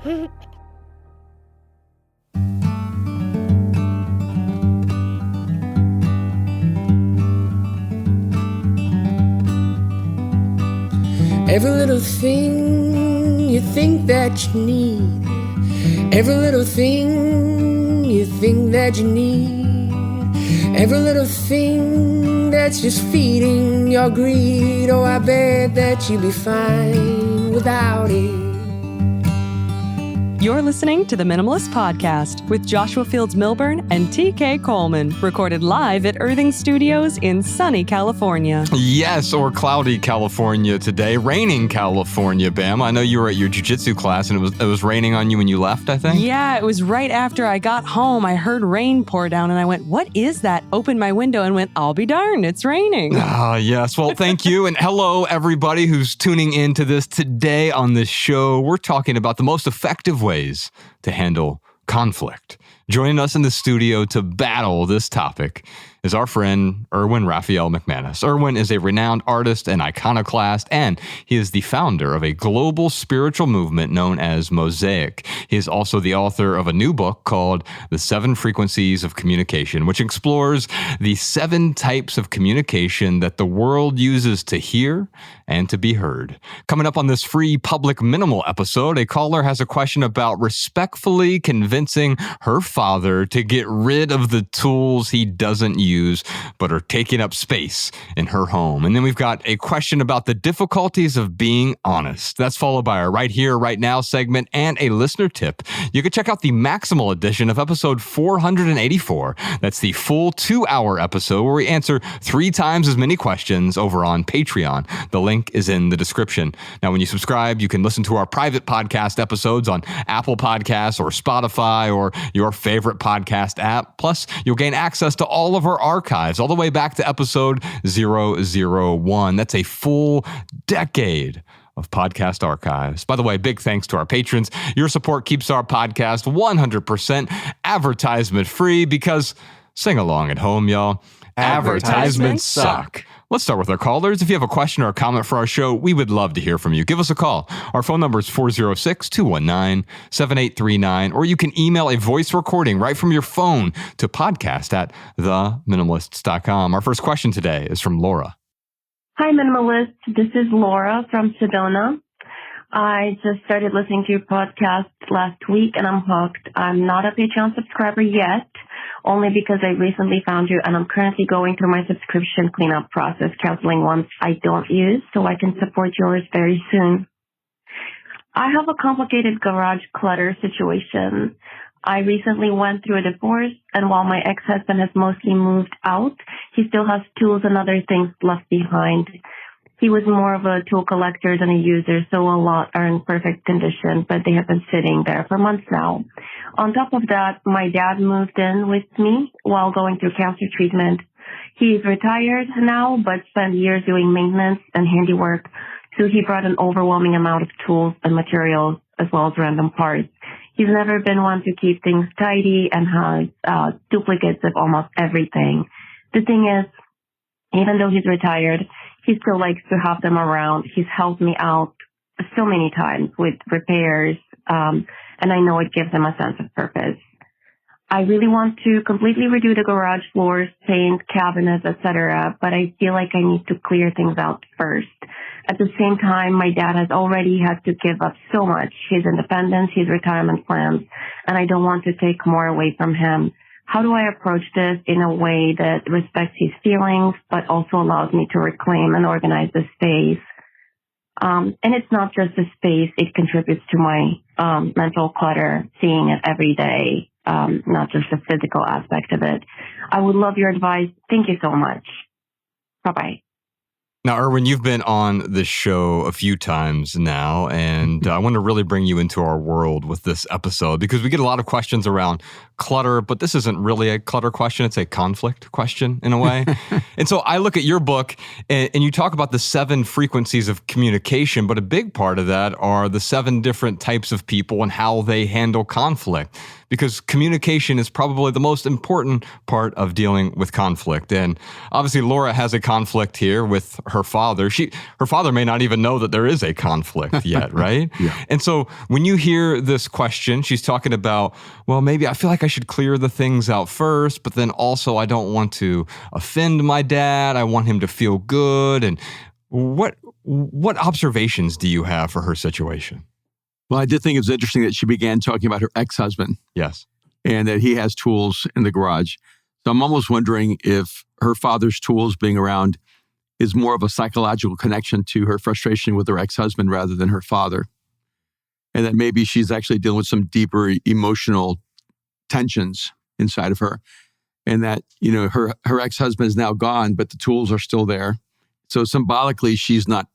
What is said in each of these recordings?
Every little thing you think that you need, every little thing you think that you need, every little thing that's just feeding your greed. Oh, I bet that you'd be fine without it. You're listening to the Minimalist Podcast with Joshua Fields Milburn and TK Coleman, recorded live at Earthing Studios in sunny California. Yes, or cloudy California today. Raining California, Bam. I know you were at your jiu-jitsu class and it was raining on you when you left, I think? Yeah, it was right after I got home. I heard rain pour down and I went, what is that? Opened my window and went, I'll be darned, it's raining. Ah, yes. Well, thank you. And hello, everybody who's tuning into this today on this show. We're talking about the most effective ways to handle conflict. Joining us in the studio to battle this topic is our friend Erwin Raphael McManus. Erwin is a renowned artist and iconoclast, and he is the founder of a global spiritual movement known as Mosaic. He is also the author of a new book called The 7 Frequencies of Communication, which explores the 7 types of communication that the world uses to hear and to be heard. Coming up on this free public minimal episode, a caller has a question about respectfully convincing her father to get rid of the tools he doesn't use but are taking up space in her home. And then we've got a question about the difficulties of being honest. That's followed by our Right Here, Right Now segment and a listener tip. You can check out the Maximal edition of episode 484. That's the full 2-hour episode where we answer 3 times as many questions over on Patreon. The link is in the description. Now, when you subscribe, you can listen to our private podcast episodes on Apple Podcasts or Spotify or your favorite podcast app. Plus, you'll gain access to all of our archives all the way back to episode 001. That's a full decade of podcast archives. By the way, big thanks to our patrons. Your support keeps our podcast 100% advertisement free because sing along at home, y'all. Advertisements suck. Let's start with our callers. If you have a question or a comment for our show, we would love to hear from you. Give us a call. Our phone number is 406-219-7839, or you can email a voice recording right from your phone to podcast@theminimalists.com. Our first question today is from Laura. Hi, Minimalists. This is Laura from Sedona. I just started listening to your podcast last week, and I'm hooked. I'm not a Patreon subscriber yet, only because I recently found you, and I'm currently going through my subscription cleanup process, canceling ones I don't use, so I can support yours very soon. I have a complicated garage clutter situation. I recently went through a divorce, and while my ex-husband has mostly moved out, he still has tools and other things left behind. He was more of a tool collector than a user, so a lot are in perfect condition, but they have been sitting there for months now. On top of that, my dad moved in with me while going through cancer treatment. He's retired now, but spent years doing maintenance and handiwork, so he brought an overwhelming amount of tools and materials as well as random parts. He's never been one to keep things tidy and has duplicates of almost everything. The thing is, even though he's retired, he still likes to have them around. He's helped me out so many times with repairs, and I know it gives him a sense of purpose. I really want to completely redo the garage floors, paint, cabinets, etc., but I feel like I need to clear things out first. At the same time, my dad has already had to give up so much, his independence, his retirement plans, and I don't want to take more away from him. How do I approach this in a way that respects his feelings, but also allows me to reclaim and organize the space? And it's not just the space, it contributes to my mental clutter, seeing it every day, not just the physical aspect of it. I would love your advice. Thank you so much. Bye-bye. Now, Erwin, you've been on the show a few times now, and I want to really bring you into our world with this episode because we get a lot of questions around clutter, but this isn't really a clutter question. It's a conflict question in a way. And so I look at your book and you talk about the 7 frequencies of communication, but a big part of that are the 7 different types of people and how they handle conflict. because communication is probably the most important part of dealing with conflict. And obviously, Laura has a conflict here with her father. Her father may not even know that there is a conflict yet, right? Yeah. And so when you hear this question, she's talking about, well, maybe I feel like I should clear the things out first, but then also I don't want to offend my dad. I want him to feel good. And what observations do you have for her situation? Well, I did think it was interesting that she began talking about her ex-husband. Yes. And that he has tools in the garage. So I'm almost wondering if her father's tools being around is more of a psychological connection to her frustration with her ex-husband rather than her father. And that maybe she's actually dealing with some deeper emotional tensions inside of her. And that, her ex-husband is now gone, but the tools are still there. So symbolically, she's not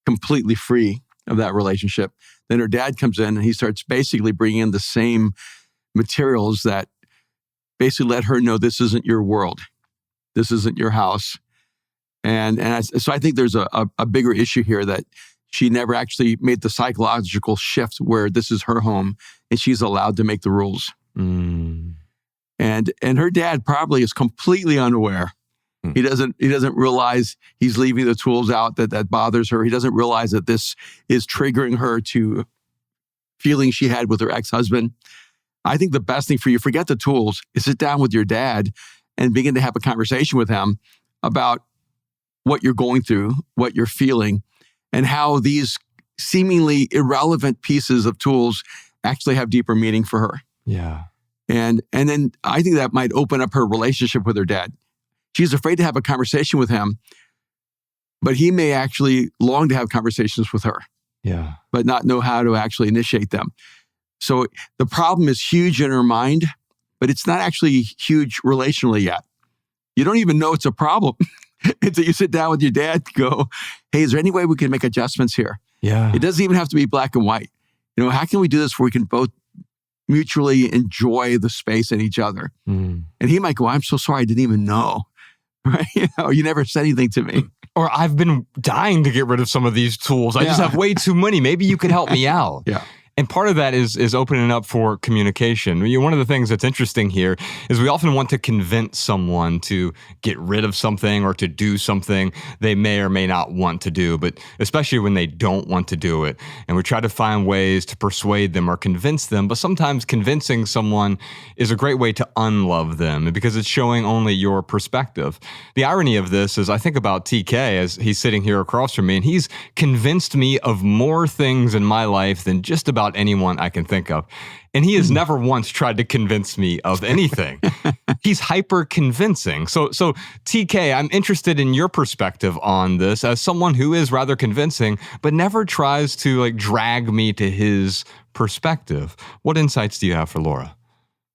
completely free of that relationship. Then her dad comes in and he starts basically bringing in the same materials that basically let her know this isn't your world. This isn't your house. So I think there's a bigger issue here that she never actually made the psychological shift where this is her home and she's allowed to make the rules. Mm. And her dad probably is completely unaware. He doesn't realize he's leaving the tools out that bothers her. He doesn't realize that this is triggering her to feelings she had with her ex-husband. I think the best thing for you, forget the tools, is sit down with your dad and begin to have a conversation with him about what you're going through, what you're feeling, and how these seemingly irrelevant pieces of tools actually have deeper meaning for her. Yeah. And then I think that might open up her relationship with her dad. She's afraid to have a conversation with him, but he may actually long to have conversations with her. Yeah. But not know how to actually initiate them. So the problem is huge in her mind, but it's not actually huge relationally yet. You don't even know it's a problem until you sit down with your dad and go, hey, is there any way we can make adjustments here? Yeah. It doesn't even have to be black and white. How can we do this where we can both mutually enjoy the space in each other? Mm. And he might go, I'm so sorry, I didn't even know. Right? You never said anything to me. Or I've been dying to get rid of some of these tools. I just have way too many. Maybe you could help me out. Yeah. And part of that is opening up for communication. One of the things that's interesting here is we often want to convince someone to get rid of something or to do something they may or may not want to do, but especially when they don't want to do it. And we try to find ways to persuade them or convince them, but sometimes convincing someone is a great way to unlove them because it's showing only your perspective. The irony of this is I think about TK as he's sitting here across from me, and he's convinced me of more things in my life than just about anyone I can think of. And he has never once tried to convince me of anything. He's hyper convincing. So TK, I'm interested in your perspective on this as someone who is rather convincing, but never tries to drag me to his perspective. What insights do you have for Laura?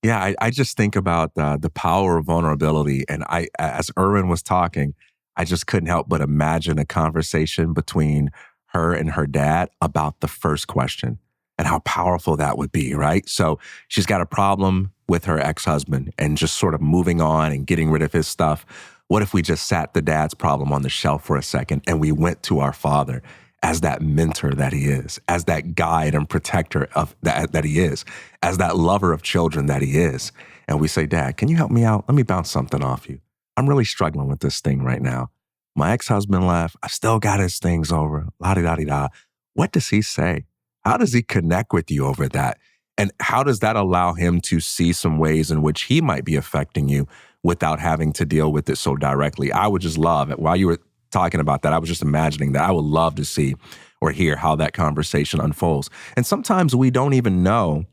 Yeah, I just think about the power of vulnerability. And as Erwin was talking, I just couldn't help but imagine a conversation between her and her dad about the first question. And how powerful that would be, right? So she's got a problem with her ex-husband and just sort of moving on and getting rid of his stuff. What if we just sat the dad's problem on the shelf for a second and we went to our father as that mentor that he is, as that guide and protector of that he is, as that lover of children that he is. And we say, Dad, can you help me out? Let me bounce something off you. I'm really struggling with this thing right now. My ex-husband left. I still got his things over. La-di-da-di-da. What does he say? How does he connect with you over that? And how does that allow him to see some ways in which he might be affecting you without having to deal with it so directly? I would just love it. While you were talking about that, I was just imagining that. I would love to see or hear how that conversation unfolds. And sometimes we don't even know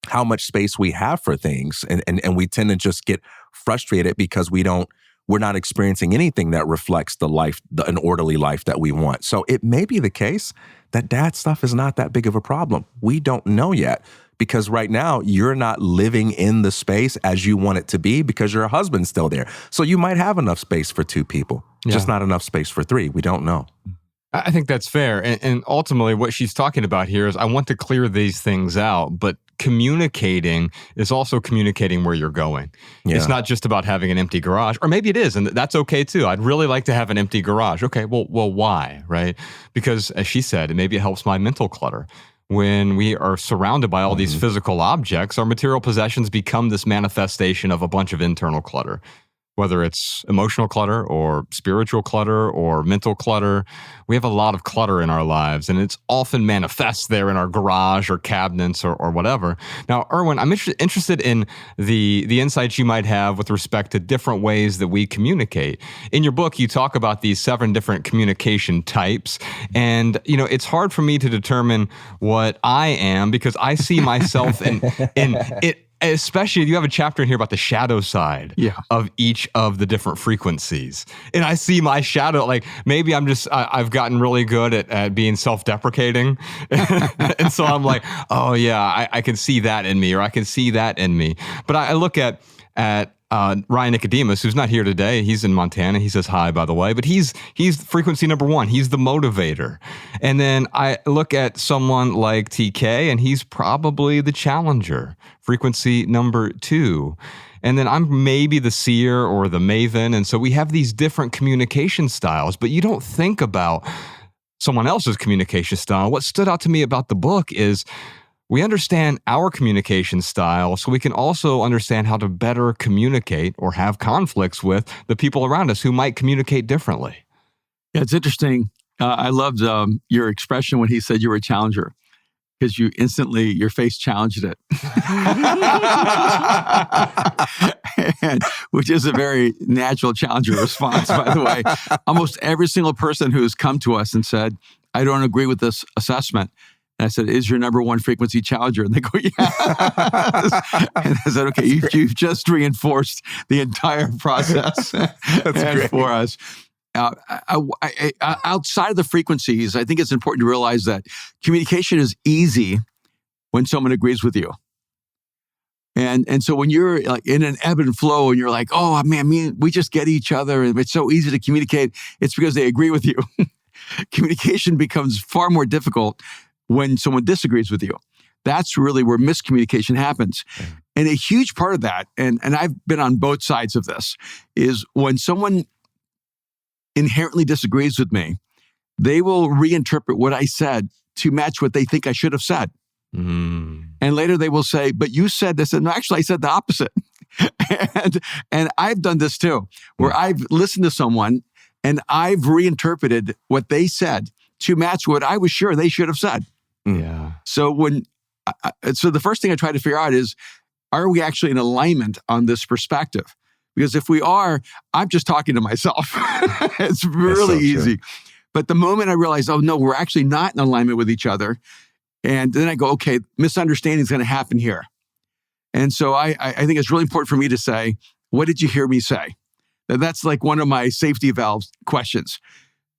how much space we have for things. And we tend to just get frustrated because we're not experiencing anything that reflects an orderly life that we want. So it may be the case that dad stuff is not that big of a problem. We don't know yet because right now you're not living in the space as you want it to be because your husband's still there. So you might have enough space for two people, just not enough space for three. We don't know. I think that's fair. And ultimately what she's talking about here is I want to clear these things out, but communicating is also communicating where you're going. Yeah. It's not just about having an empty garage, or maybe it is, and that's okay too. I'd really like to have an empty garage. Okay, well, why, right? Because as she said, maybe it helps my mental clutter. when we are surrounded by all these physical objects, our material possessions become this manifestation of a bunch of internal clutter. Whether it's emotional clutter or spiritual clutter or mental clutter, we have a lot of clutter in our lives, and it's often manifests there in our garage or cabinets or whatever. Now, Erwin, I'm interested in the insights you might have with respect to different ways that we communicate. In your book, you talk about these 7 different communication types, and it's hard for me to determine what I am because I see myself in it. Especially, you have a chapter in here about the shadow side of each of the different frequencies. And I see my shadow, like maybe I've gotten really good at being self-deprecating. And so I'm like, oh yeah, I can see that in me, or I can see that in me. But I look at Ryan Nicodemus, who's not here today. He's in Montana. He says hi, by the way. But he's frequency number 1. He's the motivator. And then I look at someone like TK, and he's probably the challenger, frequency number 2. And then I'm maybe the seer or the maven. And so we have these different communication styles, but you don't think about someone else's communication style. What stood out to me about the book is we understand our communication style so we can also understand how to better communicate or have conflicts with the people around us who might communicate differently. Yeah, it's interesting. I loved your expression when he said you were a challenger, because you instantly, your face challenged it. And, which is a very natural challenger response, by the way. Almost every single person who has come to us and said, I don't agree with this assessment, and I said, is your number 1 frequency challenger? And they go, yes. And I said, okay, you've just reinforced the entire process for us. Outside of the frequencies, I think it's important to realize that communication is easy when someone agrees with you. And so when you're like in an ebb and flow and you're like, oh man, we just get each other and it's so easy to communicate, it's because they agree with you. Communication becomes far more difficult when someone disagrees with you. That's really where miscommunication happens. And a huge part of that, and I've been on both sides of this, is when someone inherently disagrees with me, they will reinterpret what I said to match what they think I should have said. And later they will say, but you said this, and actually I said the opposite. and I've done this too, where I've listened to someone and I've reinterpreted what they said to match what I was sure they should have said. Yeah. So so the first thing I try to figure out is, are we actually in alignment on this perspective? Because if we are, I'm just talking to myself. It's really easy. But the moment I realize, oh no, we're actually not in alignment with each other. And then I go, okay, misunderstanding is going to happen here. And so I think it's really important for me to say, what did you hear me say? That's like one of my safety valve questions,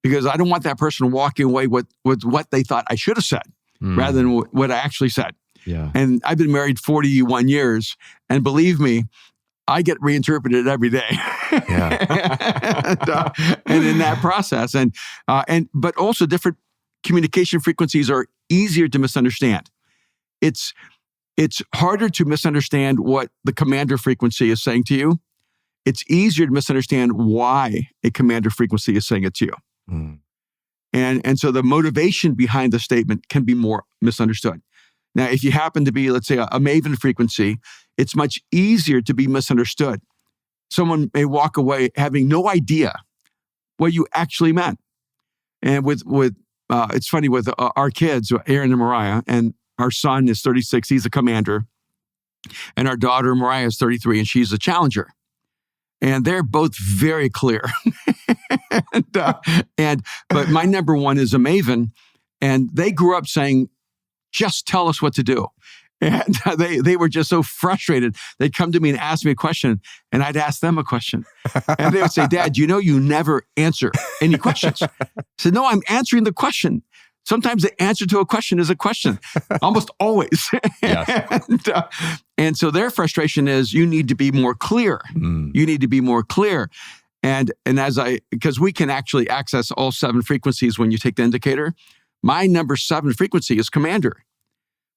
because I don't want that person walking away with what they thought I should have said rather than what I actually said. Yeah. And I've been married 41 years, and believe me, I get reinterpreted every day. Yeah. and in that process, but also different communication frequencies are easier to misunderstand. It's harder to misunderstand what the commander frequency is saying to you. It's easier to misunderstand why a commander frequency is saying it to you. And so the motivation behind the statement can be more misunderstood. Now, if you happen to be, let's say, a maven frequency, it's much easier to be misunderstood. Someone may walk away having no idea what you actually meant. And it's funny with our kids, Aaron and Mariah, and our son is 36, he's a commander. And our daughter, Mariah, is 33, and she's a challenger. And they're both very clear. But my number 1 is a maven, and they grew up saying, just tell us what to do. And they were just so frustrated. They'd come to me and ask me a question, and I'd ask them a question. And they would say, Dad, you never answer any questions. I said, no, I'm answering the question. Sometimes the answer to a question is a question, almost always. Yes. And so their frustration is, you need to be more clear. You need to be more clear. And because we can actually access all 7 frequencies when you take the indicator, my number 7 frequency is commander.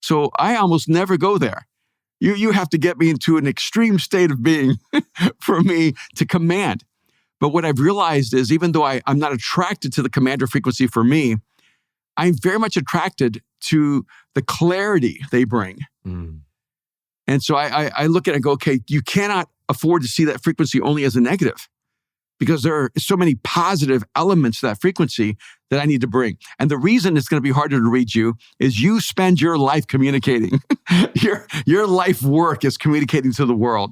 So I almost never go there. You have to get me into an extreme state of being for me to command. But what I've realized is, even though I'm not attracted to the commander frequency for me, I'm very much attracted to the clarity they bring. And so I look at it and go, okay, you cannot afford to see that frequency only as a negative, because there are so many positive elements to that frequency that I need to bring. And the reason it's going to be harder to read you is you spend your life communicating. Your life work is communicating to the world.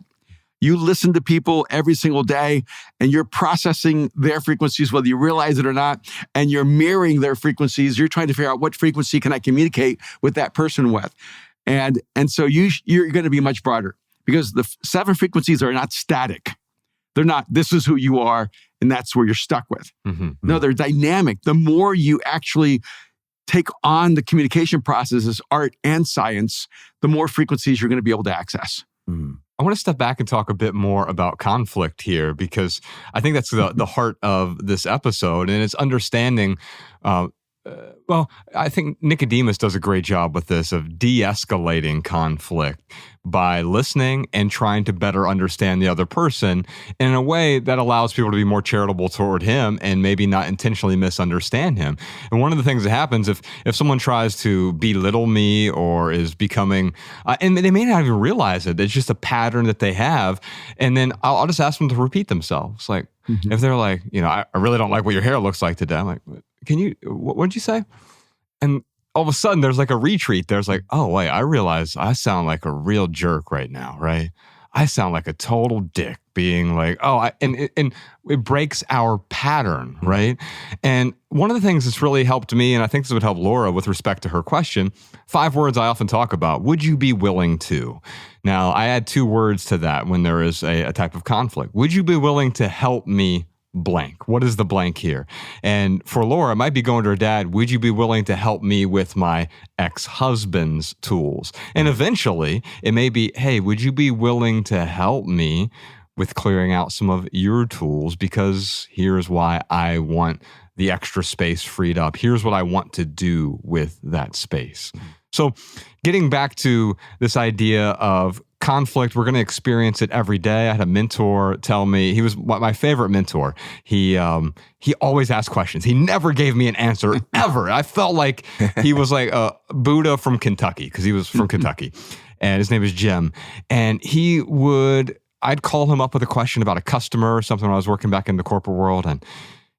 You listen to people every single day, and you're processing their frequencies, whether you realize it or not, and you're mirroring their frequencies. You're trying to figure out what frequency can I communicate with that person with. And so you're going to be much broader, because the 7 frequencies are not static. They're not, this is who you are, and that's where you're stuck with. No, they're dynamic. The more you actually take on the communication process as art and science, the more frequencies you're going to be able to access. I want to step back and talk a bit more about conflict here, because I think that's the heart of this episode, and it's understanding. Well, I think Nicodemus does a great job with this, of de-escalating conflict by listening and trying to better understand the other person in a way that allows people to be more charitable toward him and maybe not intentionally misunderstand him. And one of the things that happens if someone tries to belittle me or is becoming, and they may not even realize it, it's just a pattern that they have, and then I'll just ask them to repeat themselves. Like, if they're like, I really don't like what your hair looks like today. I'm like, what did you say? And all of a sudden there's like a retreat. There's like, oh wait, I realize I sound like a real jerk right now, right? I sound like a total dick being like, and it breaks our pattern, right? And one of the things that's really helped me, and I think this would help Laura with respect to her question, 5 words I often talk about. Would you be willing to? Now, I add 2 words to that when there is a type of conflict. Would you be willing to help me blank? What is the blank here? And for Laura, it might be going to her dad, would you be willing to help me with my ex-husband's tools? And eventually, it may be, hey, would you be willing to help me with clearing out some of your tools? Because here's why I want the extra space freed up. Here's what I want to do with that space. So getting back to this idea of conflict, we're going to experience it every day. I had a mentor tell me, he was my favorite mentor. He always asked questions. He never gave me an answer ever. I felt like he was like a Buddha from Kentucky, because he was from Kentucky, and his name is Jim. And I'd call him up with a question about a customer or something when I was working back in the corporate world, and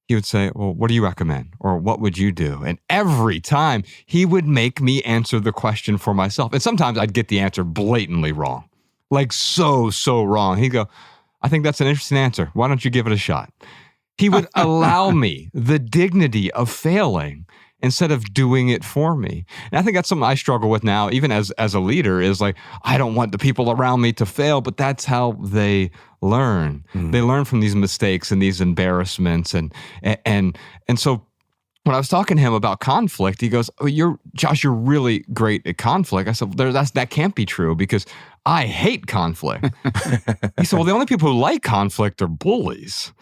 he would say, well, what do you recommend? Or what would you do? And every time he would make me answer the question for myself. And sometimes I'd get the answer blatantly wrong. Like so wrong. He'd go, I think that's an interesting answer. Why don't you give it a shot? He would allow me the dignity of failing instead of doing it for me. And I think that's something I struggle with now, even as a leader, is like, I don't want the people around me to fail, but that's how they learn. They learn from these mistakes and these embarrassments. And so when I was talking to him about conflict, he goes, oh, Josh, you're really great at conflict. I said, that can't be true, because I hate conflict. He said, well, the only people who like conflict are bullies.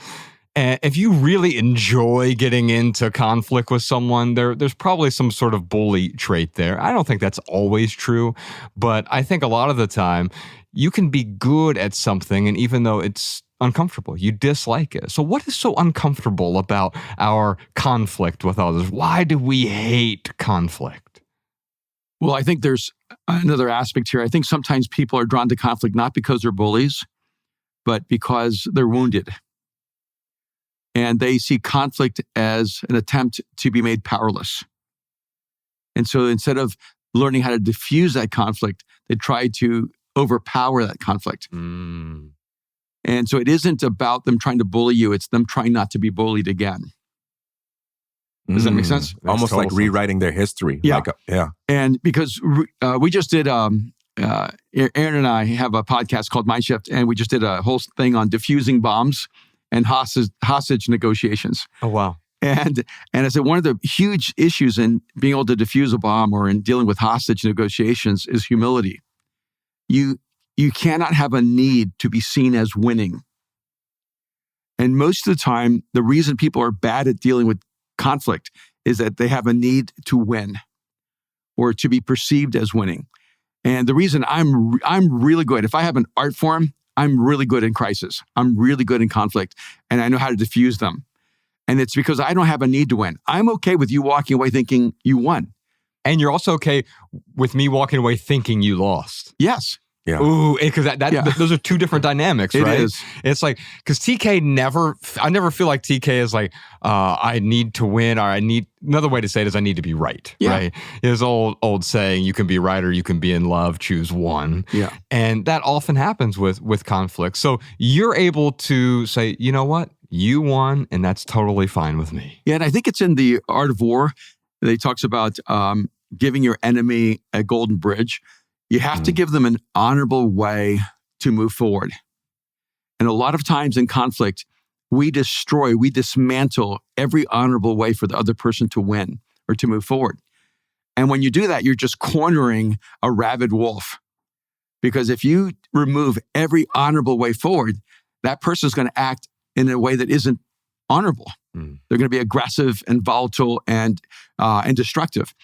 And if you really enjoy getting into conflict with someone, there's probably some sort of bully trait there. I don't think that's always true, but I think a lot of the time you can be good at something, and even though it's uncomfortable, you dislike it. So what is so uncomfortable about our conflict with others? Why do we hate conflict? Well, I think there's another aspect here. I think sometimes people are drawn to conflict not because they're bullies, but because they're wounded. And they see conflict as an attempt to be made powerless. And so instead of learning how to diffuse that conflict, they try to overpower that conflict. And so it isn't about them trying to bully you, it's them trying not to be bullied again. Does that make sense? Almost like rewriting their history. Yeah. Yeah. And because we just did, Aaron and I have a podcast called Mind Shift, and we just did a whole thing on diffusing bombs and hostage negotiations. Oh, wow. And I said, one of the huge issues in being able to diffuse a bomb or in dealing with hostage negotiations is humility. You cannot have a need to be seen as winning. And most of the time, the reason people are bad at dealing with conflict is that they have a need to win or to be perceived as winning. And the reason I'm really good, if I have an art form, I'm really good in crisis. I'm really good in conflict, and I know how to diffuse them. And it's because I don't have a need to win. I'm okay with you walking away thinking you won. And you're also okay with me walking away thinking you lost. Yes. Yeah. Ooh, because those are two different dynamics, right? It is. It's like, because I never feel like TK is like, I need to win, or another way to say it is I need to be right, right? His old saying, you can be right or you can be in love, choose one. Yeah. And that often happens with conflict. So you're able to say, you know what? You won, and that's totally fine with me. Yeah, and I think it's in The Art of War that he talks about giving your enemy a golden bridge. You have to give them an honorable way to move forward. And a lot of times in conflict, we dismantle every honorable way for the other person to win or to move forward. And when you do that, you're just cornering a rabid wolf. Because if you remove every honorable way forward, that person is going to act in a way that isn't honorable. They're going to be aggressive and volatile and destructive.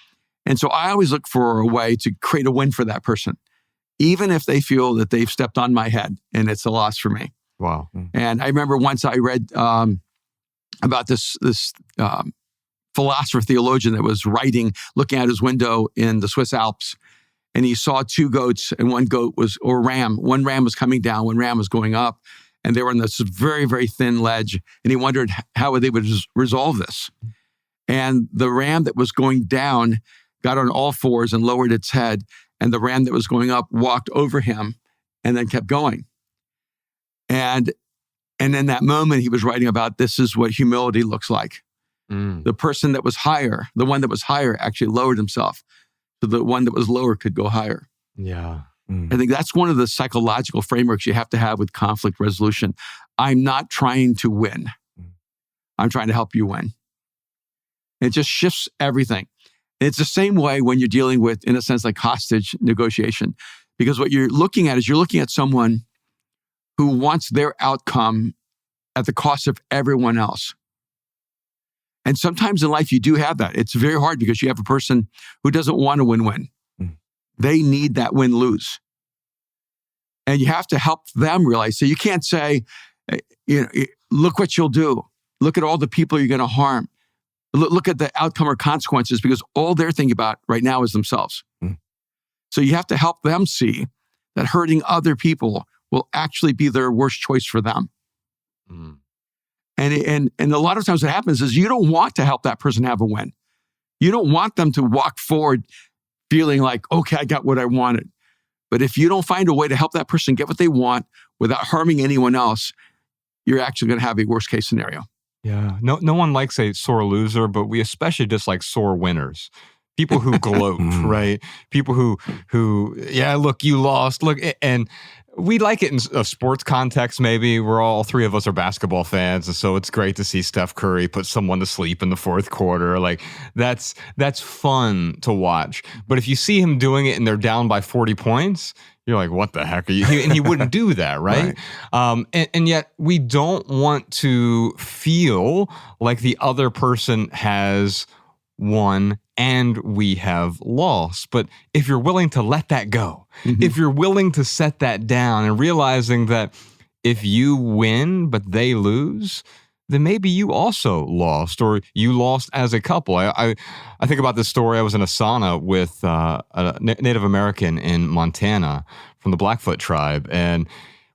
And so I always look for a way to create a win for that person, even if they feel that they've stepped on my head and it's a loss for me. Wow. And I remember once I read about this philosopher theologian that was looking out his window in the Swiss Alps, and he saw two goats, and one ram was coming down, one ram was going up, and they were on this very, very thin ledge. And he wondered how they would resolve this. And the ram that was going down got on all fours and lowered its head. And the ram that was going up walked over him and then kept going. And in that moment, he was writing about this is what humility looks like. The person that was higher, the one that was higher actually lowered himself so the one that was lower could go higher. Yeah. I think that's one of the psychological frameworks you have to have with conflict resolution. I'm not trying to win. I'm trying to help you win. It just shifts everything. It's the same way when you're dealing with, in a sense, like hostage negotiation. Because what you're looking at is you're looking at someone who wants their outcome at the cost of everyone else. And sometimes in life, you do have that. It's very hard because you have a person who doesn't want to win-win. They need that win-lose. And you have to help them realize. So you can't say, look what you'll do. Look at all the people you're going to harm. Look at the outcome or consequences, because all they're thinking about right now is themselves. So you have to help them see that hurting other people will actually be their worst choice for them. And a lot of times what happens is you don't want to help that person have a win. You don't want them to walk forward feeling like, okay, I got what I wanted. But if you don't find a way to help that person get what they want without harming anyone else, you're actually going to have a worst case scenario. Yeah. No one likes a sore loser, but we especially dislike sore winners. People who gloat, right? People who, yeah, look, you lost. Look, and we like it in a sports context, maybe. All three of us are basketball fans, and so it's great to see Steph Curry put someone to sleep in the fourth quarter. Like, that's fun to watch. But if you see him doing it and they're down by 40 points, you're like, what the heck are you? And he wouldn't do that, right? And yet we don't want to feel like the other person has won and we have lost. But if you're willing to let that go, if you're willing to set that down and realizing that if you win but they lose, then maybe you also lost, or you lost as a couple. I think about this story. I was in a sauna with a Native American in Montana from the Blackfoot tribe, and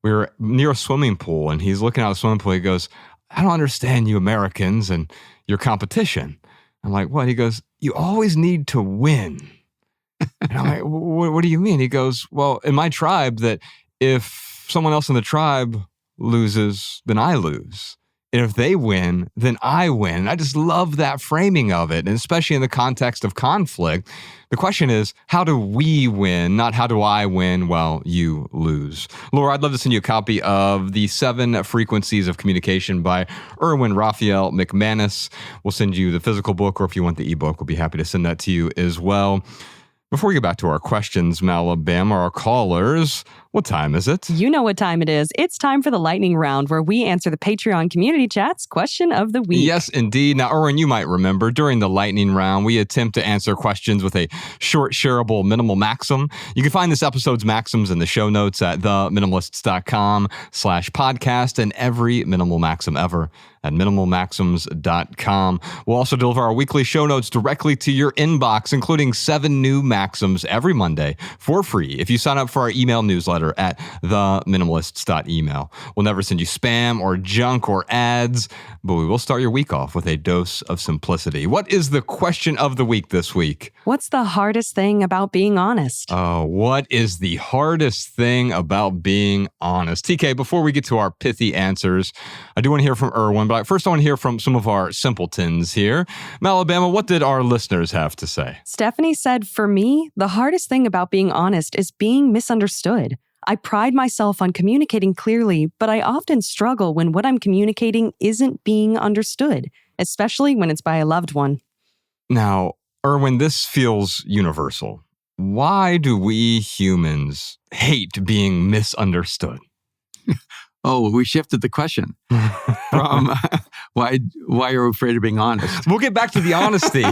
we were near a swimming pool, and he's looking out the swimming pool. He goes, I don't understand you Americans and your competition. I'm like, what? He goes, you always need to win. And I'm like, what do you mean? He goes, well, in my tribe, that if someone else in the tribe loses, then I lose. And if they win, then I win. And I just love that framing of it. And especially in the context of conflict, the question is, how do we win? Not how do I win while you lose? Laura, I'd love to send you a copy of The 7 Frequencies of Communication by Erwin Raphael McManus. We'll send you the physical book, or if you want the ebook, we'll be happy to send that to you as well. Before we get back to our questions, Malabama, our callers, What time is it? You know what time it is. It's time for the lightning round, where we answer the Patreon community chat's question of the week. Yes, indeed. Now, Erwin, you might remember during the lightning round, we attempt to answer questions with a short, shareable minimal maxim. You can find this episode's maxims in the show notes at theminimalists.com/podcast and every minimal maxim ever at minimalmaxims.com. We'll also deliver our weekly show notes directly to your inbox, including 7 new maxims every Monday for free if you sign up for our email newsletter at theminimalists.email. We'll never send you spam or junk or ads, but we will start your week off with a dose of simplicity. What is the question of the week this week? What's the hardest thing about being honest? Oh, what is the hardest thing about being honest? TK, before we get to our pithy answers, I do want to hear from Erwin, but first I want to hear from some of our simpletons here. Alabama, what did our listeners have to say? Stephanie said, for me, the hardest thing about being honest is being misunderstood. I pride myself on communicating clearly, but I often struggle when what I'm communicating isn't being understood, especially when it's by a loved one. Now, Erwin, this feels universal. Why do we humans hate being misunderstood? Oh, we shifted the question from why are we afraid of being honest? We'll get back to the honesty.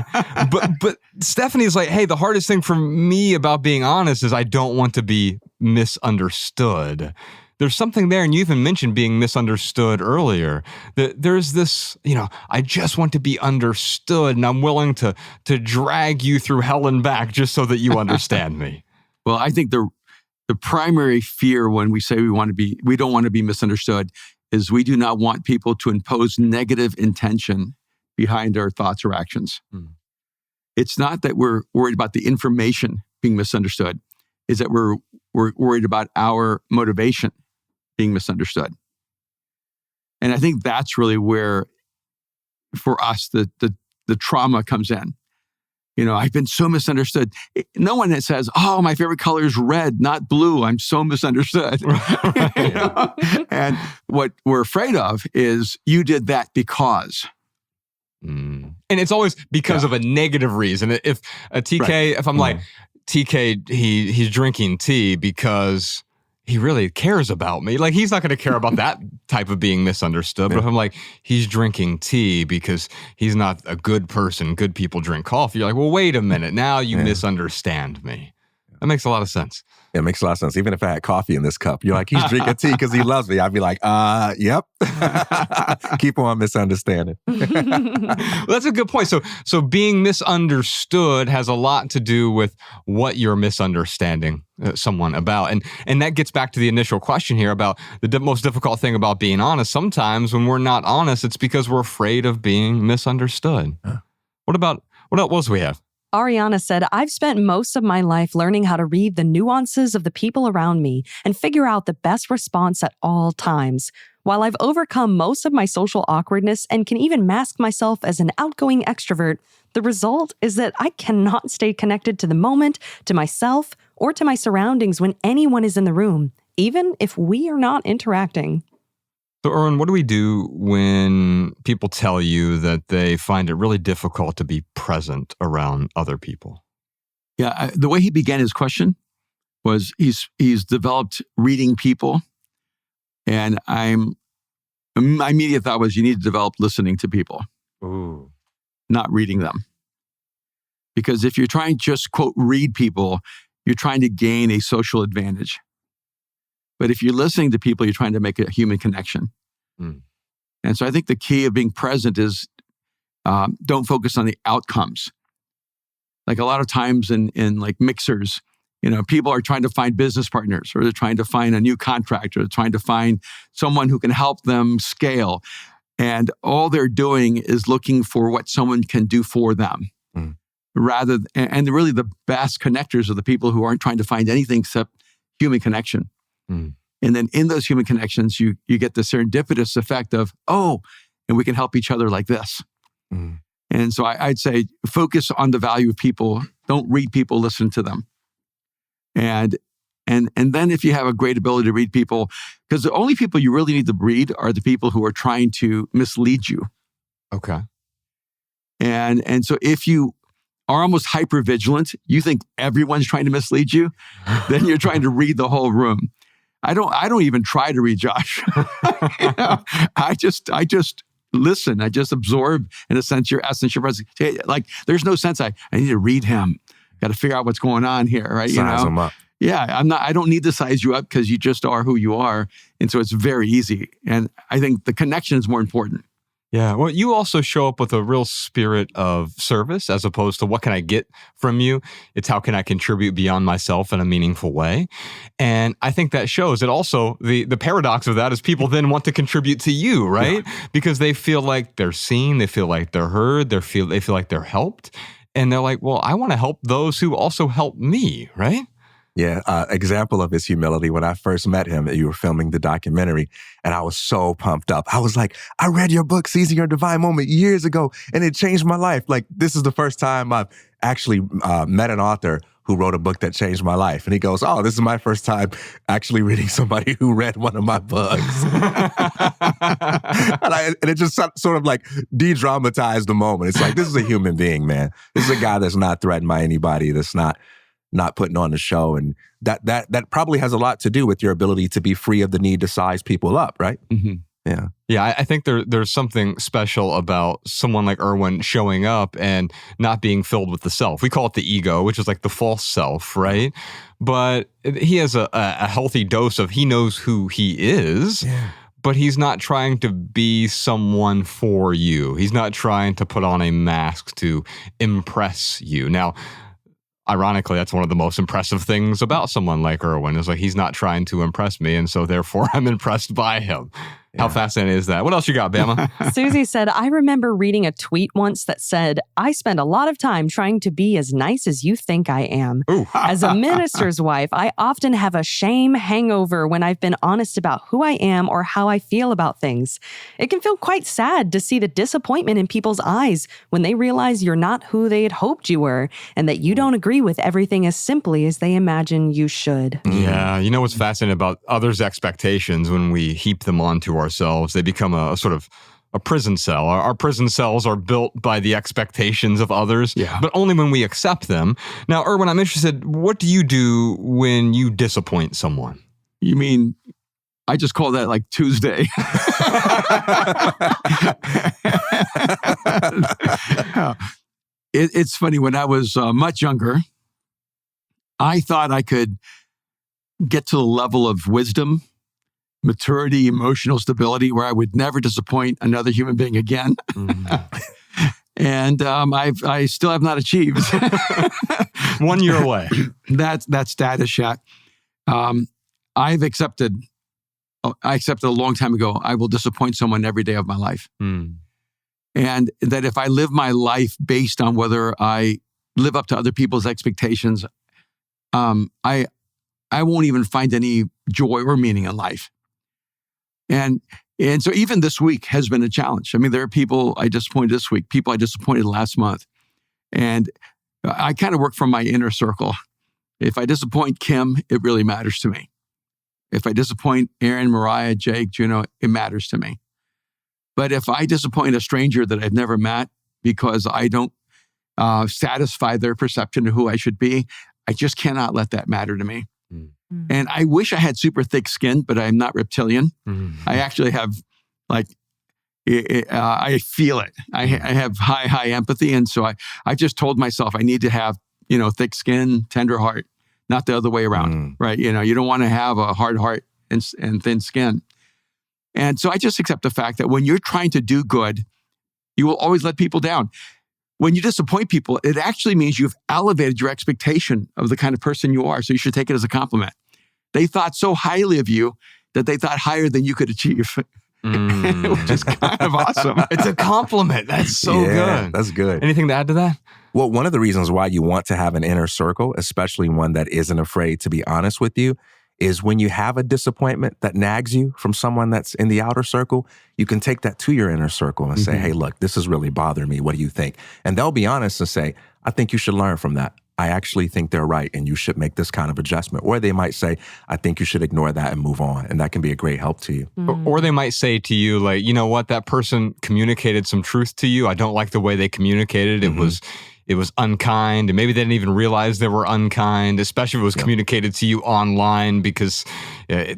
but Stephanie's like, hey, the hardest thing for me about being honest is I don't want to be misunderstood. There's something there, and you even mentioned being misunderstood earlier. There's this, I just want to be understood, and I'm willing to drag you through hell and back just so that you understand me. Well, I think the primary fear when we say we don't want to be misunderstood is we do not want people to impose negative intention behind our thoughts or actions. It's not that we're worried about the information being misunderstood. It's that we're worried about our motivation being misunderstood. And I think that's really where, for us, the trauma comes in. I've been so misunderstood. No one that says, oh, my favorite color is red, not blue. I'm so misunderstood. Right. And what we're afraid of is you did that because. And it's always because of a negative reason. If a TK, if I'm like, TK, he's drinking tea because he really cares about me. Like, he's not going to care about that type of being misunderstood. But if I'm like, he's drinking tea because he's not a good person, good people drink coffee. You're like, well, wait a minute. Now you misunderstand me. That makes a lot of sense. It makes a lot of sense. Even if I had coffee in this cup, you're like, he's drinking tea because he loves me. I'd be like, yep. Keep on misunderstanding. Well, that's a good point. So being misunderstood has a lot to do with what you're misunderstanding someone about. And that gets back to the initial question here about the most difficult thing about being honest. Sometimes when we're not honest, it's because we're afraid of being misunderstood. What else do we have? Ariana said, I've spent most of my life learning how to read the nuances of the people around me and figure out the best response at all times. While I've overcome most of my social awkwardness and can even mask myself as an outgoing extrovert, the result is that I cannot stay connected to the moment, to myself, or to my surroundings when anyone is in the room, even if we are not interacting. So, Erwin, what do we do when people tell you that they find it really difficult to be present around other people? Yeah, the way he began his question was he's developed reading people, and my immediate thought was you need to develop listening to people, not reading them. Because if you're trying to just, quote, read people, you're trying to gain a social advantage. But if you're listening to people, you're trying to make a human connection. And so I think the key of being present is don't focus on the outcomes. Like a lot of times in like mixers, people are trying to find business partners, or they're trying to find a new contractor, they're trying to find someone who can help them scale. And all they're doing is looking for what someone can do for them. And really the best connectors are the people who aren't trying to find anything except human connection. And then in those human connections, you get the serendipitous effect of, and we can help each other like this. And so I'd say focus on the value of people. Don't read people, listen to them. And then if you have a great ability to read people, because the only people you really need to read are the people who are trying to mislead you. Okay. And so if you are almost hyper vigilant, you think everyone's trying to mislead you, then you're trying to read the whole room. I don't even try to read Josh. You know, I just listen. I just absorb, in a sense, your essence, your presence. Like, there's no sense I need to read him. Got to figure out what's going on here, right? Size him up. Yeah, I don't need to size you up because you just are who you are. And so it's very easy. And I think the connection is more important. Yeah. Well, you also show up with a real spirit of service as opposed to what can I get from you? It's how can I contribute beyond myself in a meaningful way? And I think that shows. It also, the paradox of that is people then want to contribute to you, right? Yeah. Because they feel like they're seen, they feel like they're heard, they feel like they're helped. And they're like, well, I want to help those who also help me, right? Yeah, example of his humility. When I first met him, you were filming the documentary, and I was so pumped up. I was like, I read your book, Seizing Your Divine Moment, years ago, and it changed my life. Like, this is the first time I've actually met an author who wrote a book that changed my life. And he goes, oh, this is my first time actually reading somebody who read one of my books. and it just sort of like de-dramatized the moment. It's like, this is a human being, man. This is a guy that's not threatened by anybody, that's not putting on the show. And that probably has a lot to do with your ability to be free of the need to size people up, right? Mm-hmm. Yeah. Yeah, I think there's something special about someone like Erwin showing up and not being filled with the self. We call it the ego, which is like the false self, right? But he has a healthy dose of, he knows who he is, but he's not trying to be someone for you. He's not trying to put on a mask to impress you. Now, ironically, that's one of the most impressive things about someone like Erwin, is like, he's not trying to impress me, and so therefore I'm impressed by him. Yeah. How fascinating is that? What else you got, Bama? Susie said, I remember reading a tweet once that said, I spend a lot of time trying to be as nice as you think I am. As a minister's wife, I often have a shame hangover when I've been honest about who I am or how I feel about things. It can feel quite sad to see the disappointment in people's eyes when they realize you're not who they had hoped you were, and that you don't agree with everything as simply as they imagine you should. Yeah. You know what's fascinating about others' expectations? When we heap them onto ourselves, they become a sort of a prison cell. Our prison cells are built by the expectations of others, but only when we accept them. Now, Erwin, I'm interested, what do you do when you disappoint someone? You mean, I just call that like Tuesday. It's funny, when I was much younger, I thought I could get to the level of wisdom, maturity, emotional stability, where I would never disappoint another human being again. And I still have not achieved. 1 year away. That status yet. I accepted a long time ago, I will disappoint someone every day of my life. And that if I live my life based on whether I live up to other people's expectations, I won't even find any joy or meaning in life. And so even this week has been a challenge. I mean, there are people I disappointed this week, people I disappointed last month. And I kind of work from my inner circle. If I disappoint Kim, it really matters to me. If I disappoint Aaron, Mariah, Jake, Juno, it matters to me. But if I disappoint a stranger that I've never met because I don't satisfy their perception of who I should be, I just cannot let that matter to me. And I wish I had super thick skin, but I'm not reptilian. I actually have, like, I feel it. I have high empathy. And so I just told myself I need to have, thick skin, tender heart, not the other way around, right? You don't want to have a hard heart and thin skin. And so I just accept the fact that when you're trying to do good, you will always let people down. When you disappoint people, it actually means you've elevated your expectation of the kind of person you are. So you should take it as a compliment. They thought so highly of you that they thought higher than you could achieve, which is kind of awesome. It's a compliment. That's so good. That's good. Anything to add to that? Well, one of the reasons why you want to have an inner circle, especially one that isn't afraid to be honest with you, is when you have a disappointment that nags you from someone that's in the outer circle, you can take that to your inner circle and say, hey, look, this is really bothering me. What do you think? And they'll be honest and say, I think you should learn from that. I actually think they're right and you should make this kind of adjustment. Or they might say, I think you should ignore that and move on. And that can be a great help to you. Or they might say to you, like, you know what, that person communicated some truth to you. I don't like the way they communicated. it was unkind, and maybe they didn't even realize they were unkind, especially if it was communicated to you online, because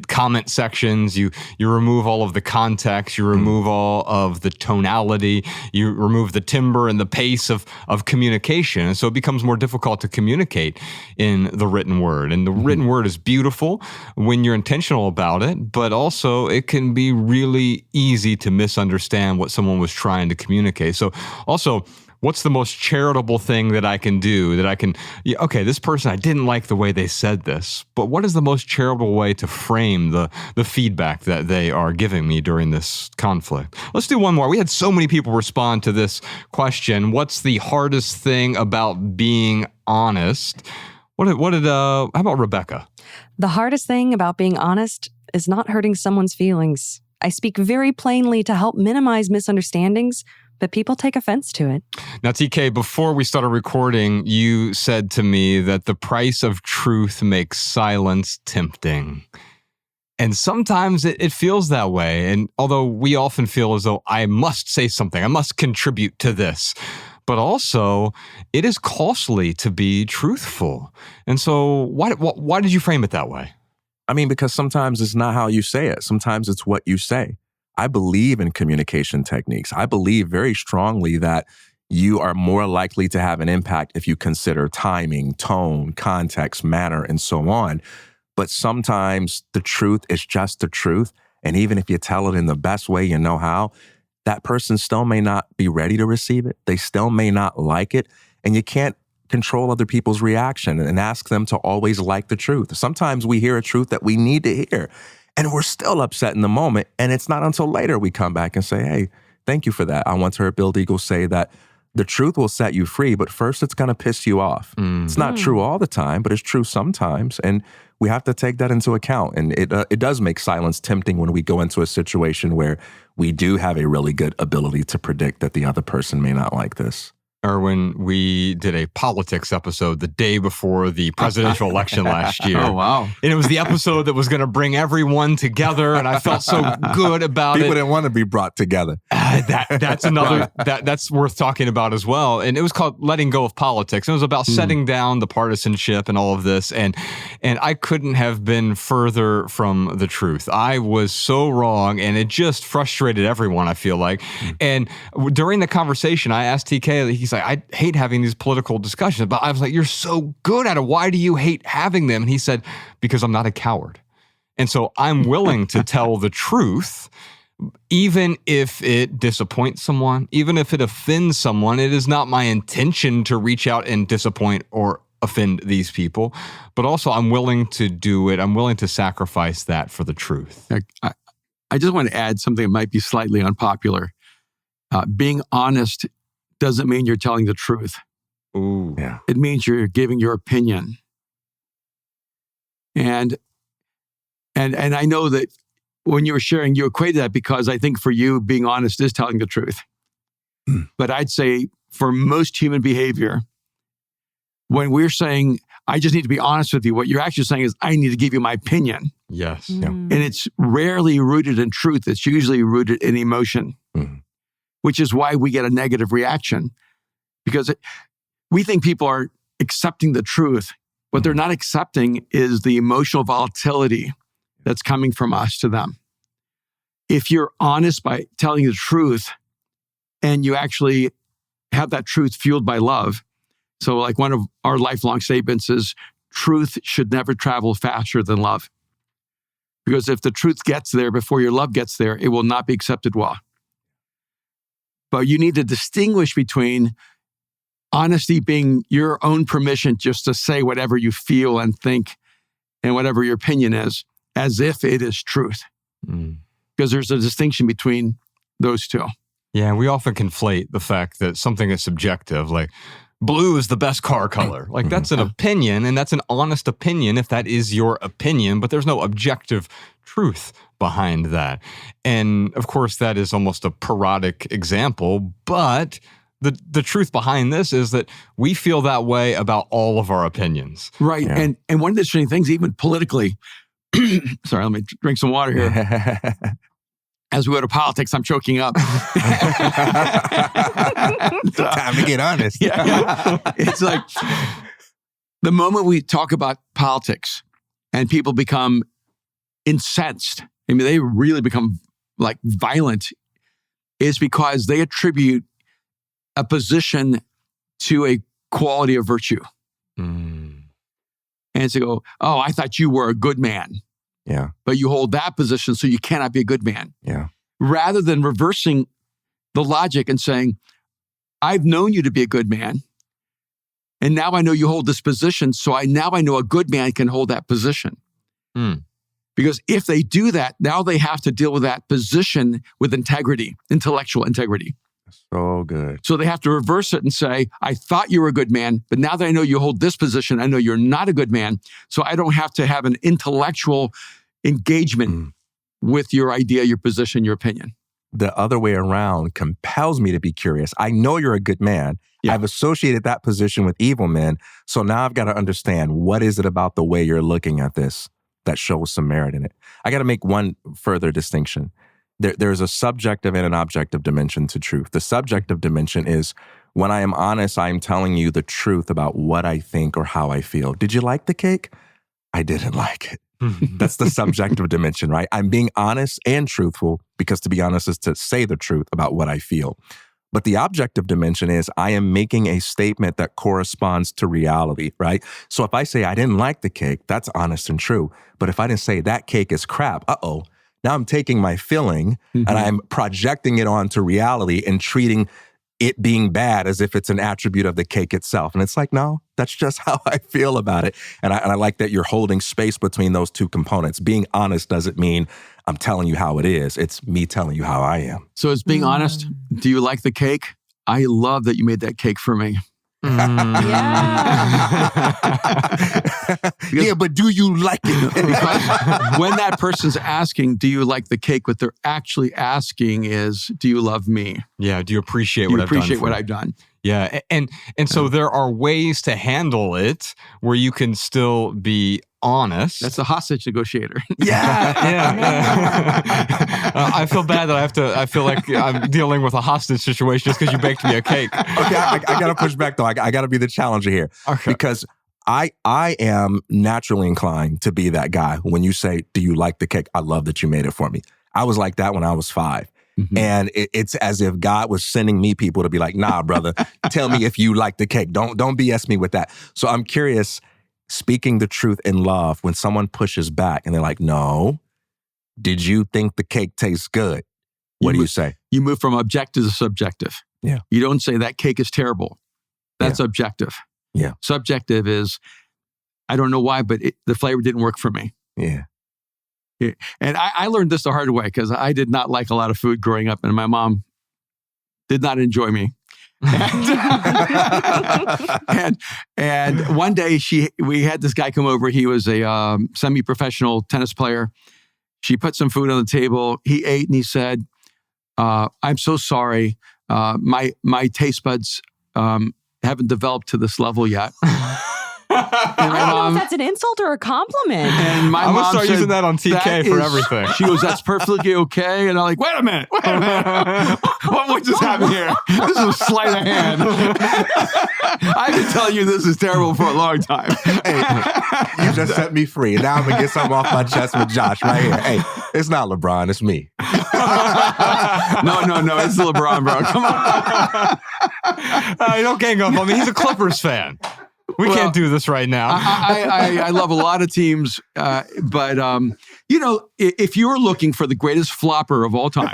comment sections, you remove all of the context, you remove all of the tonality, you remove the timbre and the pace of communication. And so it becomes more difficult to communicate in the written word. And the written word is beautiful when you're intentional about it, but also it can be really easy to misunderstand what someone was trying to communicate. So also, what's the most charitable thing that I can do that I can, okay, this person, I didn't like the way they said this, but what is the most charitable way to frame the feedback that they are giving me during this conflict? Let's do one more. We had so many people respond to this question. What's the hardest thing about being honest? How about Rebecca? The hardest thing about being honest is not hurting someone's feelings. I speak very plainly to help minimize misunderstandings, but people take offense to it. Now, TK, before we started recording, you said to me that the price of truth makes silence tempting. And sometimes it feels that way. And although we often feel as though I must say something, I must contribute to this, but also it is costly to be truthful. And so why did you frame it that way? I mean, because sometimes it's not how you say it. Sometimes it's what you say. I believe in communication techniques. I believe very strongly that you are more likely to have an impact if you consider timing, tone, context, manner, and so on. But sometimes the truth is just the truth. And even if you tell it in the best way you know how, that person still may not be ready to receive it. They still may not like it. And you can't control other people's reaction and ask them to always like the truth. Sometimes we hear a truth that we need to hear, and we're still upset in the moment. And it's not until later we come back and say, hey, thank you for that. I once heard Bill Deagle say that the truth will set you free, but first it's going to piss you off. It's not true all the time, but it's true sometimes. And we have to take that into account. And it does make silence tempting when we go into a situation where we do have a really good ability to predict that the other person may not like this. Erwin, we did a politics episode the day before the presidential election last year. Oh, wow. And it was the episode that was going to bring everyone together, and I felt so good about People it. didn't want to be brought together. That's another, that's worth talking about as well. And it was called Letting Go of Politics. It was about setting down the partisanship and all of this. And I couldn't have been further from the truth. I was so wrong, and it just frustrated everyone, I feel like. And during the conversation, I asked TK, he's like, I hate having these political discussions, but I was like, you're so good at it. Why do you hate having them? And he said, because I'm not a coward. And so I'm willing to tell the truth, even if it disappoints someone, even if it offends someone. It is not my intention to reach out and disappoint or offend these people, but also I'm willing to do it. I'm willing to sacrifice that for the truth. I just want to add something that might be slightly unpopular. Being honest doesn't mean you're telling the truth. Ooh. Yeah. It means you're giving your opinion. And I know that when you were sharing, you equated that because I think for you, being honest is telling the truth. But I'd say for most human behavior, when we're saying, I just need to be honest with you, what you're actually saying is, I need to give you my opinion. Yes. Yeah. And it's rarely rooted in truth. It's usually rooted in emotion, which is why we get a negative reaction. Because we think people are accepting the truth. What they're not accepting is the emotional volatility that's coming from us to them. If you're honest by telling the truth and you actually have that truth fueled by love. So like one of our lifelong statements is, truth should never travel faster than love. Because if the truth gets there before your love gets there, it will not be accepted well. But you need to distinguish between honesty being your own permission just to say whatever you feel and think and whatever your opinion is, as if it is truth. Because there's a distinction between those two. Yeah, we often conflate the fact that something is subjective, like blue is the best car color. Like that's an opinion, and that's an honest opinion if that is your opinion, but there's no objective truth behind that. And of course, that is almost a parodic example, but the truth behind this is that we feel that way about all of our opinions. Right. Yeah. And one of the interesting things, even politically, sorry, let me drink some water here. as we go to politics, I'm choking up. Time to get honest. It's like the moment we talk about politics and people become incensed, I mean, they really become like violent, is because they attribute a position to a quality of virtue. And to go, oh, I thought you were a good man. Yeah. But you hold that position, so you cannot be a good man. Yeah. Rather than reversing the logic and saying, I've known you to be a good man, and now I know you hold this position, so now I know a good man can hold that position. Because if they do that, now they have to deal with that position with integrity, intellectual integrity. So good. So they have to reverse it and say, I thought you were a good man, but now that I know you hold this position, I know you're not a good man. So I don't have to have an intellectual engagement with your idea, your position, your opinion. The other way around compels me to be curious. I know you're a good man. Yeah. I've associated that position with evil men. So now I've got to understand, what is it about the way you're looking at this that shows some merit in it? I got to make one further distinction. There's a subjective and an objective dimension to truth. The subjective dimension is when I am honest, I am telling you the truth about what I think or how I feel. Did you like the cake? I didn't like it. That's the subjective dimension, right? I'm being honest and truthful, because to be honest is to say the truth about what I feel. But the objective dimension is I am making a statement that corresponds to reality, right? So if I say I didn't like the cake, that's honest and true. But if I didn't say that cake is crap, now I'm taking my feeling and I'm projecting it onto reality and treating it being bad as if it's an attribute of the cake itself. And it's like, no, that's just how I feel about it. And I like that you're holding space between those two components. Being honest doesn't mean I'm telling you how it is. It's me telling you how I am. So it's being honest. Do you like the cake? I love that you made that cake for me. Yeah, but do you like it? Because when that person's asking, do you like the cake, what they're actually asking is, do you love me? Yeah, do you appreciate what I've done? Yeah, and so there are ways to handle it where you can still be honest. That's a hostage negotiator. Yeah. I feel bad that I feel like I'm dealing with a hostage situation just because you baked me a cake. Okay, I got to push back though. I got to be the challenger here. Okay. Because I am naturally inclined to be that guy. When you say, do you like the cake? I love that you made it for me. I was like that when I was 5. And it's as if God was sending me people to be like, nah, brother, tell me if you like the cake. Don't BS me with that. So I'm curious, speaking the truth in love, when someone pushes back and they're like, no, did you think the cake tastes good? What do you say? You move from objective to subjective. Yeah. You don't say that cake is terrible. That's objective. Yeah. Subjective is, I don't know why, but the flavor didn't work for me. Yeah. And I learned this the hard way because I did not like a lot of food growing up, and my mom did not enjoy me. and one day we had this guy come over. He was a semi-professional tennis player. She put some food on the table. He ate and he said, "I'm so sorry. My taste buds haven't developed to this level yet." I don't know if that's an insult or a compliment. And my I'm mom gonna start said, using that on TK for everything. She goes, "That's perfectly okay." And I'm like, wait a minute. What just happened here? This is a sleight of hand. I've been telling you this is terrible for a long time. Hey, you just set me free. Now I'm going to get something off my chest with Josh right here. Hey, it's not LeBron, it's me. No, it's LeBron, bro. Come on. Don't gang up on me. He's a Clippers fan. We can't do this right now. I love a lot of teams, but if you were looking for the greatest flopper of all time,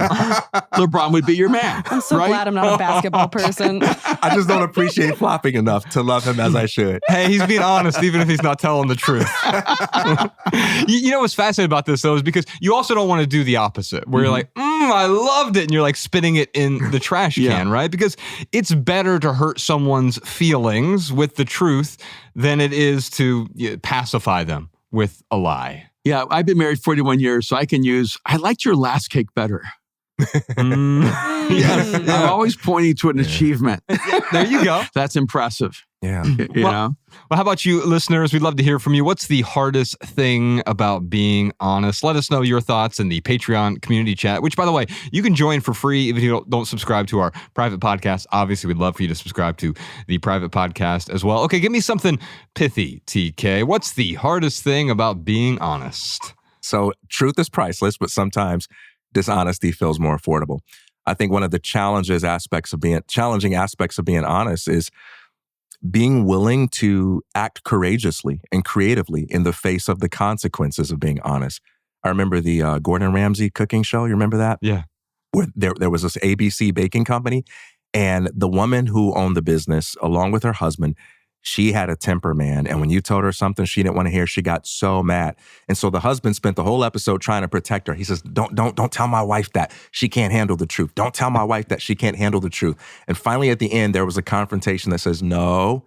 LeBron would be your man. I'm so glad I'm not a basketball person. I just don't appreciate flopping enough to love him as I should. Hey, he's being honest, even if he's not telling the truth. You know what's fascinating about this, though, is because you also don't want to do the opposite, where you're like, I loved it, and you're like spitting it in the trash can, right? Because it's better to hurt someone's feelings with the truth than it is to pacify them with a lie. Yeah, I've been married 41 years, so I can use, I liked your last cake better. Yes, I'm always pointing to an achievement. There you go. That's impressive. Yeah. You know? Well, how about you, listeners? We'd love to hear from you. What's the hardest thing about being honest? Let us know your thoughts in the Patreon community chat, which, by the way, you can join for free if you don't subscribe to our private podcast. Obviously, we'd love for you to subscribe to the private podcast as well. Okay, give me something pithy, TK. What's the hardest thing about being honest? So truth is priceless, but sometimes dishonesty feels more affordable. I think one of the challenging aspects of being honest is being willing to act courageously and creatively in the face of the consequences of being honest. I remember the Gordon Ramsay cooking show. You remember that? Yeah. Where there was this ABC baking company, and the woman who owned the business, along with her husband, she had a temper, man. And when you told her something she didn't want to hear, she got so mad. And so the husband spent the whole episode trying to protect her. He says, don't tell my wife that she can't handle the truth. Don't tell my wife that she can't handle the truth. And finally, at the end, there was a confrontation that says, no,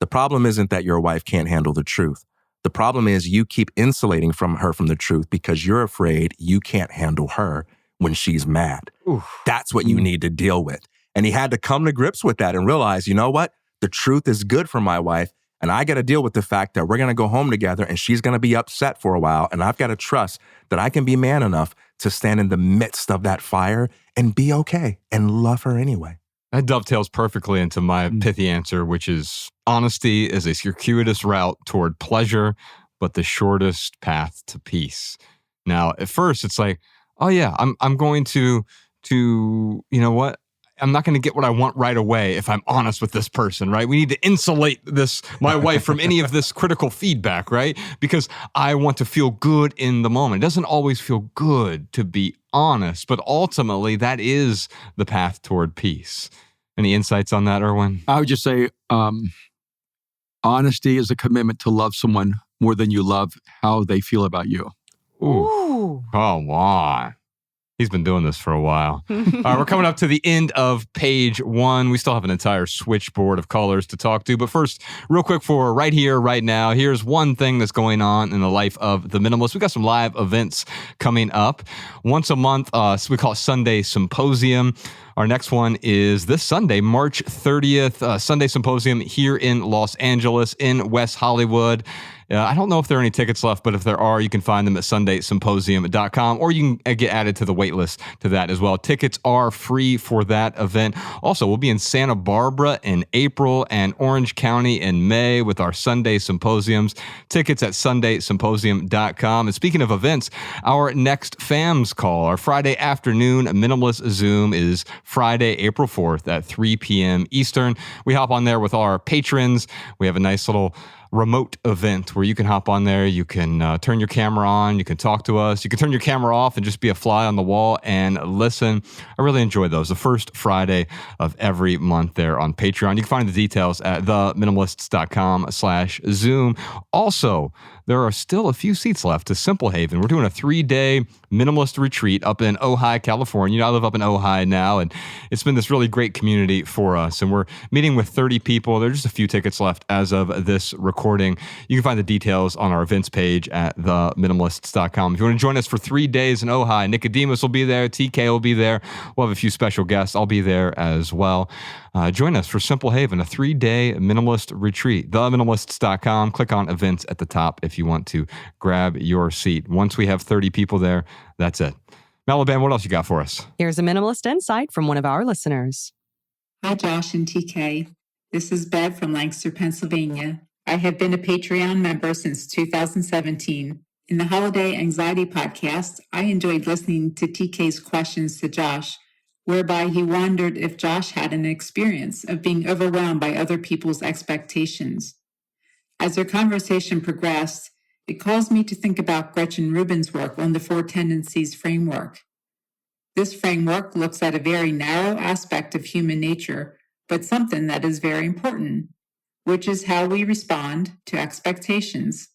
the problem isn't that your wife can't handle the truth. The problem is you keep insulating from the truth because you're afraid you can't handle her when she's mad. Oof. That's what you need to deal with. And he had to come to grips with that and realize, you know what? The truth is good for my wife, and I got to deal with the fact that we're going to go home together and she's going to be upset for a while, and I've got to trust that I can be man enough to stand in the midst of that fire and be okay and love her anyway. That dovetails perfectly into my pithy answer, which is honesty is a circuitous route toward pleasure, but the shortest path to peace. Now, at first, it's like, oh yeah, I'm going to you know what? I'm not going to get what I want right away if I'm honest with this person, right? We need to insulate my wife from any of this critical feedback, right? Because I want to feel good in the moment. It doesn't always feel good to be honest, but ultimately that is the path toward peace. Any insights on that, Erwin? I would just say honesty is a commitment to love someone more than you love how they feel about you. Ooh. Come on. He's been doing this for a while. All right, we're coming up to the end of page 1. We still have an entire switchboard of colors to talk to. But first, real quick for right here, right now, here's one thing that's going on in the life of the minimalist. We got some live events coming up. Once a month, so we call it Sunday Symposium. Our next one is this Sunday, March 30th, Sunday Symposium here in Los Angeles, in West Hollywood. I don't know if there are any tickets left, but if there are, you can find them at sundaysymposium.com, or you can get added to the wait list to that as well. Tickets are free for that event. Also, we'll be in Santa Barbara in April and Orange County in May with our Sunday Symposiums. Tickets at sundaysymposium.com. And speaking of events, our next FAMS call, our Friday afternoon Minimalist Zoom, is Friday, April 4th at 3 p.m. Eastern. We hop on there with our patrons. We have a nice little remote event where you can hop on there, you can turn your camera on, you can talk to us, you can turn your camera off and just be a fly on the wall and listen. I really enjoy those. The first Friday of every month there on Patreon. You can find the details at theminimalists.com/Zoom. Also, there are still a few seats left to Simple Haven. We're doing a 3-day minimalist retreat up in Ojai, California. You know, I live up in Ojai now, and it's been this really great community for us. And we're meeting with 30 people. There's just a few tickets left as of this recording. You can find the details on our events page at theminimalists.com. If you want to join us for 3 days in Ojai, Nicodemus will be there, TK will be there. We'll have a few special guests. I'll be there as well. Join us for Simple Haven, a 3-day minimalist retreat. Theminimalists.com. Click on events at the top if you want to grab your seat. Once we have 30 people there, that's it. Malaban, what else you got for us? Here's a minimalist insight from one of our listeners. Hi, Josh and TK. This is Bev from Lancaster, Pennsylvania. I have been a Patreon member since 2017. In the Holiday Anxiety podcast, I enjoyed listening to TK's questions to Josh, whereby he wondered if Josh had an experience of being overwhelmed by other people's expectations. As our conversation progressed, it caused me to think about Gretchen Rubin's work on the 4 Tendencies framework. This framework looks at a very narrow aspect of human nature, but something that is very important, which is how we respond to expectations.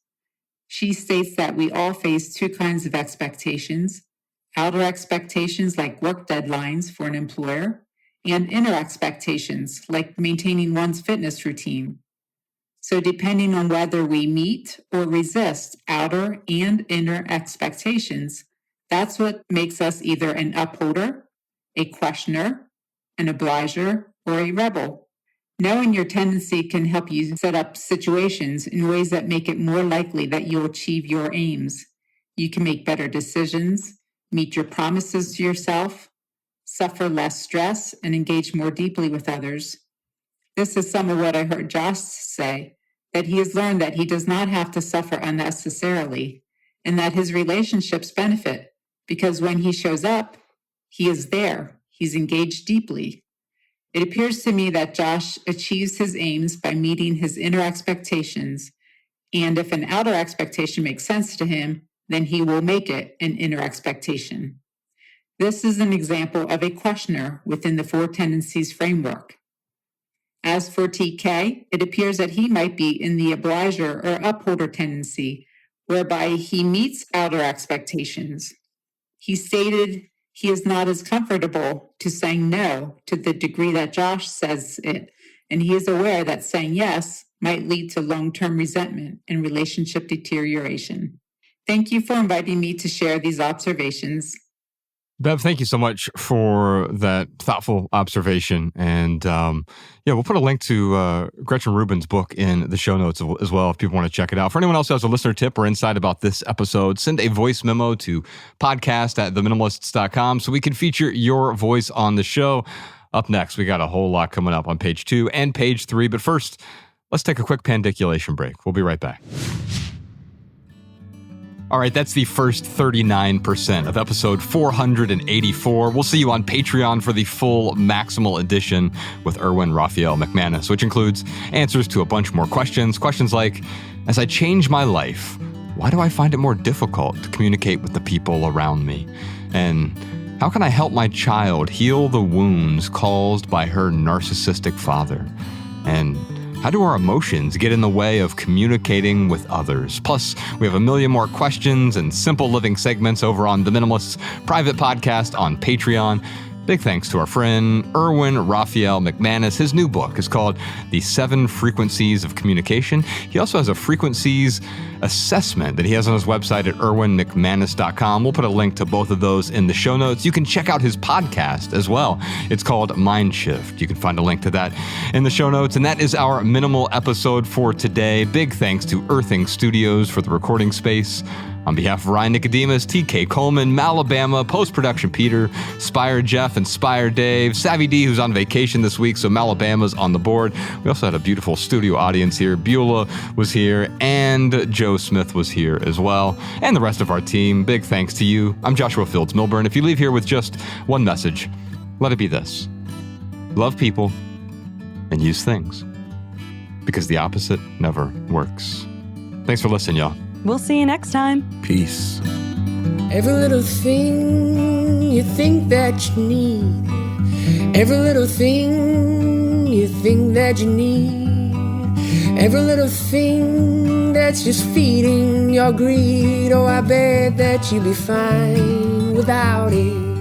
She states that we all face 2 kinds of expectations: outer expectations like work deadlines for an employer, and inner expectations like maintaining one's fitness routine. So depending on whether we meet or resist outer and inner expectations, that's what makes us either an upholder a questioner, an obliger, or a rebel. Knowing your tendency can help you set up situations in ways that make it more likely that you'll achieve your aims. You can make better decisions, meet your promises to yourself, suffer less stress, and engage more deeply with others. This is some of what I heard Josh say, that he has learned that he does not have to suffer unnecessarily, and that his relationships benefit because when he shows up, he is there. He's engaged deeply. It appears to me that Josh achieves his aims by meeting his inner expectations, and if an outer expectation makes sense to him, then he will make it an inner expectation. This is an example of a questioner within the 4 tendencies framework. As for TK, it appears that he might be in the obliger or upholder tendency, whereby he meets outer expectations. He stated he is not as comfortable to saying no to the degree that Josh says it, and he is aware that saying yes might lead to long-term resentment and relationship deterioration. Thank you for inviting me to share these observations. Bev, thank you so much for that thoughtful observation. And we'll put a link to Gretchen Rubin's book in the show notes as well if people want to check it out. For anyone else who has a listener tip or insight about this episode, send a voice memo to podcast@theminimalists.com so we can feature your voice on the show. Up next, we got a whole lot coming up on page 2 and page 3. But first, let's take a quick pandiculation break. We'll be right back. All right, that's the first 39% of episode 484. We'll see you on Patreon for the full Maximal edition with Erwin Raphael McManus, which includes answers to a bunch more questions. Questions like, as I change my life, why do I find it more difficult to communicate with the people around me? And how can I help my child heal the wounds caused by her narcissistic father? And how do our emotions get in the way of communicating with others? Plus, we have a million more questions and simple living segments over on The Minimalists' private podcast on Patreon. Big thanks to our friend Erwin Raphael McManus. His new book is called The 7 Frequencies of Communication. He also has a frequencies assessment that he has on his website at erwinmcmanus.com. We'll put a link to both of those in the show notes. You can check out his podcast as well. It's called Mind Shift. You can find a link to that in the show notes. And that is our minimal episode for today. Big thanks to Earthing Studios for the recording space. On behalf of Ryan Nicodemus, TK Coleman, Malabama, Post-Production Peter, Spire Jeff, and Spire Dave, Savvy D, who's on vacation this week, so Malabama's on the board. We also had a beautiful studio audience here. Beulah was here, and Joe Smith was here as well, and the rest of our team. Big thanks to you. I'm Joshua Fields Milburn. If you leave here with just one message, let it be this: love people and use things, because the opposite never works. Thanks for listening, y'all. We'll see you next time. Peace. Every little thing you think that you need, every little thing you think that you need, every little thing that's just feeding your greed. Oh, I bet that you'd be fine without it.